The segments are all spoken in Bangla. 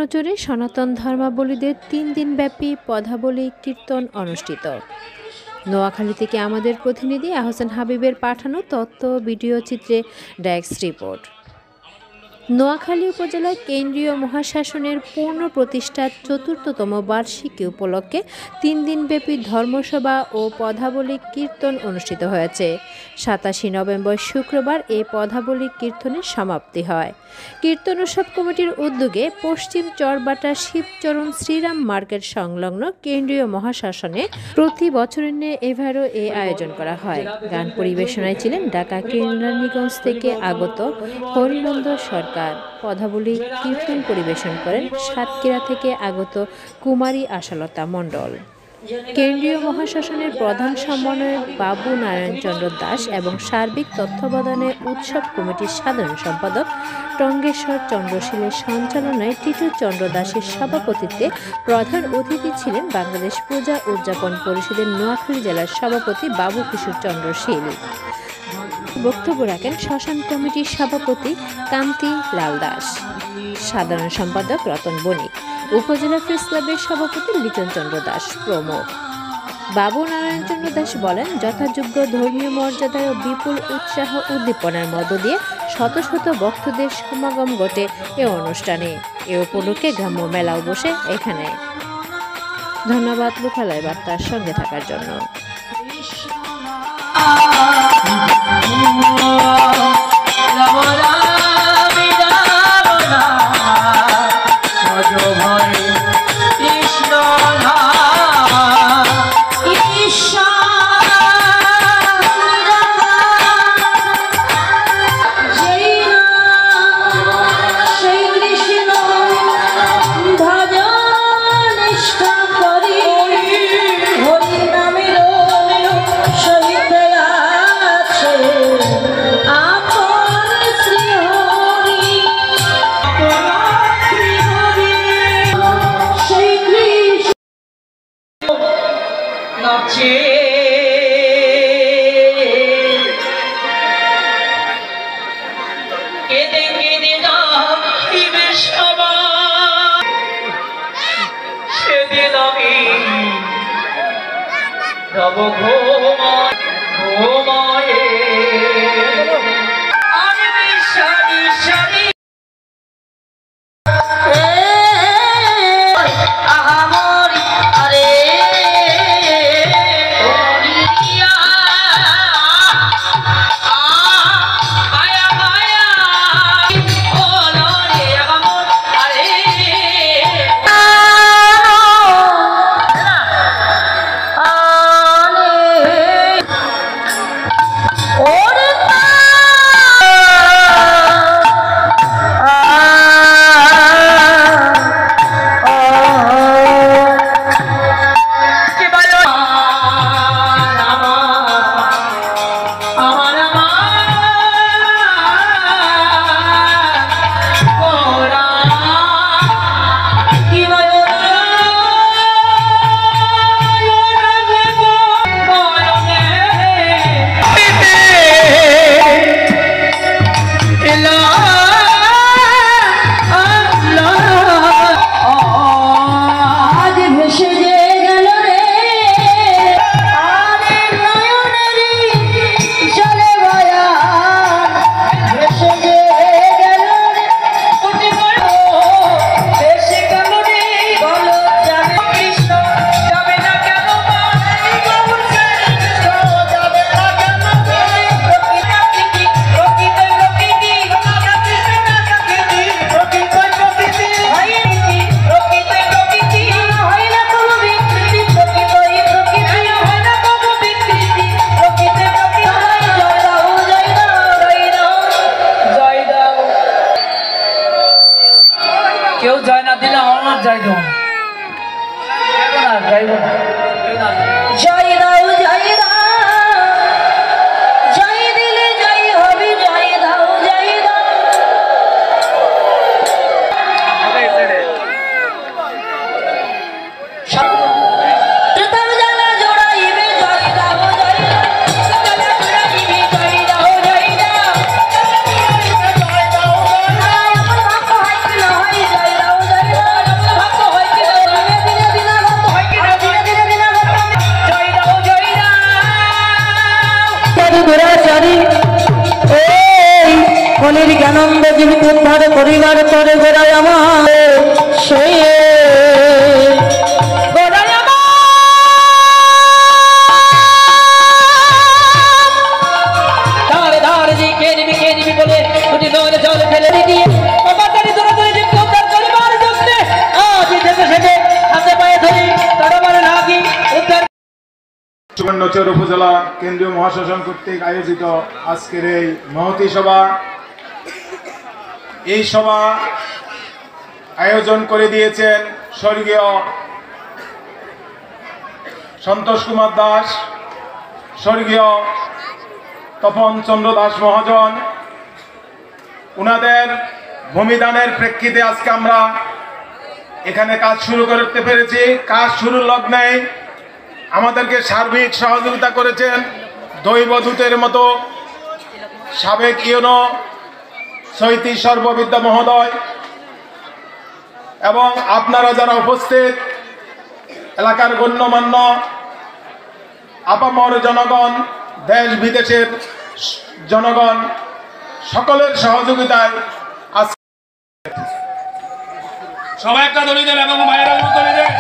নজরে সনাতন ধর্মাবলীদের ৩ দিনব্যাপী পদাবলী কীর্তন অনুষ্ঠিত। নোয়াখালী থেকে আমাদের প্রতিনিধি আহসান হাবিবের পাঠানো তথ্য ভিডিও চিত্রে ডেস্ক রিপোর্ট। নোয়াখালী উপজেলায় কেন্দ্রীয় মহাশাসনের পূর্ণ প্রতিষ্ঠার ৪র্থতম বার্ষিকী উপলক্ষে ৩ দিনব্যাপী ধর্মসভা ও পদাবলী কীর্তন অনুষ্ঠিত হয়েছে। ২৭ নভেম্বর শুক্রবার এই পদাবলী কীর্তনের সমাপ্তি হয়। কীর্তন উৎসব কমিটির উদ্যোগে পশ্চিম চরবাটা শিবচরণ শ্রীরাম মার্কেট সংলগ্ন কেন্দ্রীয় মহাশাসনে প্রতি বছরের ন্যায় এবারও এই আয়োজন করা হয়। গান পরিবেশনায় ছিলেন ঢাকা কেরানীগঞ্জ থেকে আগত হরিনন্দ সরকার। পদাবলী কীর্তন পরিবেশন করেন সাতক্ষীরা থেকে আগত কুমারী আশালতা মণ্ডল। কেন্দ্রীয় মহাশাসনের প্রধান সমন্বয়ক বাবু নারায়ণ চন্দ্র দাস এবং সার্বিক তত্ত্বাবধানে উৎসব কমিটির সাধারণ সম্পাদক টঙ্গেশ্বর চন্দ্রশীলের সঞ্চালনায় টিটু চন্দ্র দাসের সভাপতিত্বে প্রধান অতিথি ছিলেন বাংলাদেশ পূজা উদযাপন পরিষদের নোয়াখালী জেলার সভাপতি বাবু কিশোর চন্দ্রশীল। বক্তব্য রাখেন শ্মশান কমিটির সভাপতি কান্তি লাল দাস, সাধারণ সম্পাদক রতন বণিক, উপজেলা প্রেস ক্লাবের সভাপতি লিটন চন্দ্র দাস প্রমুখ। বাবু নারায়ণ চন্দ্র দাস বলেন, যথাযোগ্য ধর্মীয় মর্যাদায় ও বিপুল উৎসাহ উদ্দীপনার মধ্য দিয়ে শত শত ভক্তদের সমাগম ঘটে এ অনুষ্ঠানে। এ উপলক্ষে গ্রাম্য মেলাও বসে এখানে। ধন্যবাদ লোকালয় বার্তার সঙ্গে থাকার জন্য। সেদিন আমি রব ঘুমায়ে কেউ জয় না দিলে আমার জয় দেব না, জয় দাও জয় দাও, জয় দিলে জয় হবে, জয় দাও জয় দাও। রমণীর জ্ঞানন্দ জীবিত উদ্ধার করিবার তরে গোড়ায় আমার সে গোড়ায় আমার ধারে ধারে যে কে নিবি বলে দুটি নয়নে জল ফেলে দিয়ে বাবাটারি দৌড়াদৌড়ি জীবিত উদ্ধার করিবার যত্নে আজ থেকে সেটে হাতে পায়ে ধরি তারবার নাকি উদ্ধার সুবর্ণচর উপজেলা কেন্দ্রীয় মহাশাসন কর্তৃক আয়োজিত আজকের এই মহতী সভা, এই সভা আয়োজন করে দিয়েছেন স্বর্গীয় সন্তোষ কুমার দাস, স্বর্গীয় তপন চন্দ্র দাস মহাজন। ওনাদের ভূমিদানের প্রেক্ষিতে আজকে আমরা এখানে কাজ শুরু করতে পেরেছি। কাজ শুরুর লগ্নে আমাদেরকে সার্বিক সহযোগিতা করেছেন দৈবদূতের মতো সাবেক ইউনো সৈতি সর্ববিদ্যা মহোদয় এবং আপনারা যারা উপস্থিত এলাকার গণ্যমান্য আপামর জনগণ, দেশ বিদেশের জনগণ সকলের সহযোগিতায় আজ সবাই একটা দড়ি দেন এবং মায়েরা দড়ি দেন,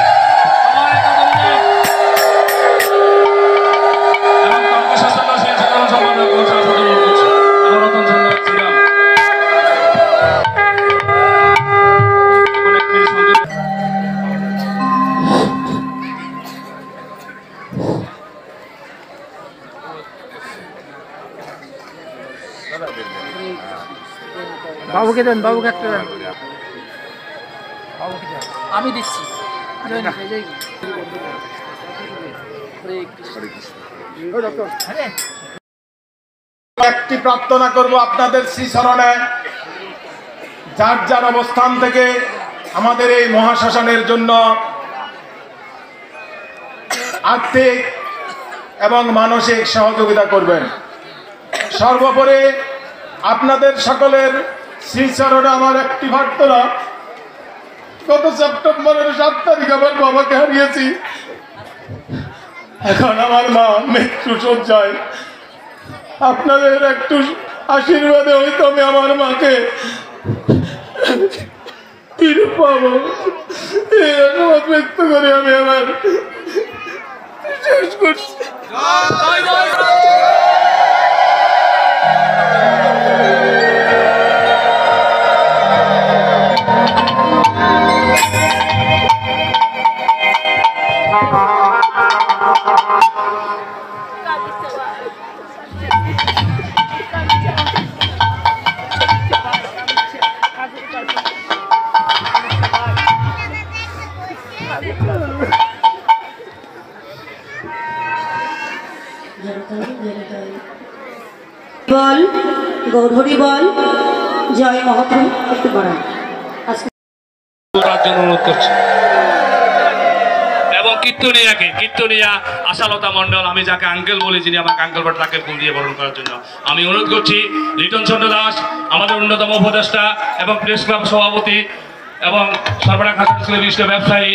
সবাই একটা দড়ি দেন এবং কর্মশাস্ত্র সেই সাধারণ সম্পাদক করছে আমার রতন চন্দ্র ছিলাম। বাবুকে দেন, বাবুকে একটা দেন। আমি দিচ্ছি একটি প্রার্থনা করব আপনাদের শ্রীচরণে, যার যার অবস্থান থেকে আমাদের এই মহাশাসনের জন্য আর্থিক এবং মানসিক সহযোগিতা করবেন। সর্বোপরি আপনাদের সকলের শ্রীচরণে আমার একটি প্রার্থনা, গত সেপ্টেম্বরের 7 তারিখ আমার বাবাকে হারিয়েছি। এখন আমার মা মৃত্যু শয্যায়। আপনাদের একটু আশীর্বাদে হয়তো আমি আমার মাকে ফিরে পাবো। এই আশীর্বাদ ব্যক্ত করে আমি আমার শেষ করছি। বল গৌরহরি বল জয় মহাপ্রভু একটু বাড়ান জন্য অনুরোধ করছি এবং কীর্তনিয়া আশালতা মণ্ডল, আমি যাকে আঙ্কেল বলি, যিনি আমাকে আঙ্কেল বলে, তাকে ফুল দিয়ে বরণ করার জন্য আমি অনুরোধ করছি। লিটন চন্দ্র দাস আমাদের অন্যতম উপদেষ্টা এবং প্রেস ক্লাব সভাপতি এবং সর্বদা খাতা স্কুলের বিশিষ্ট ব্যবসায়ী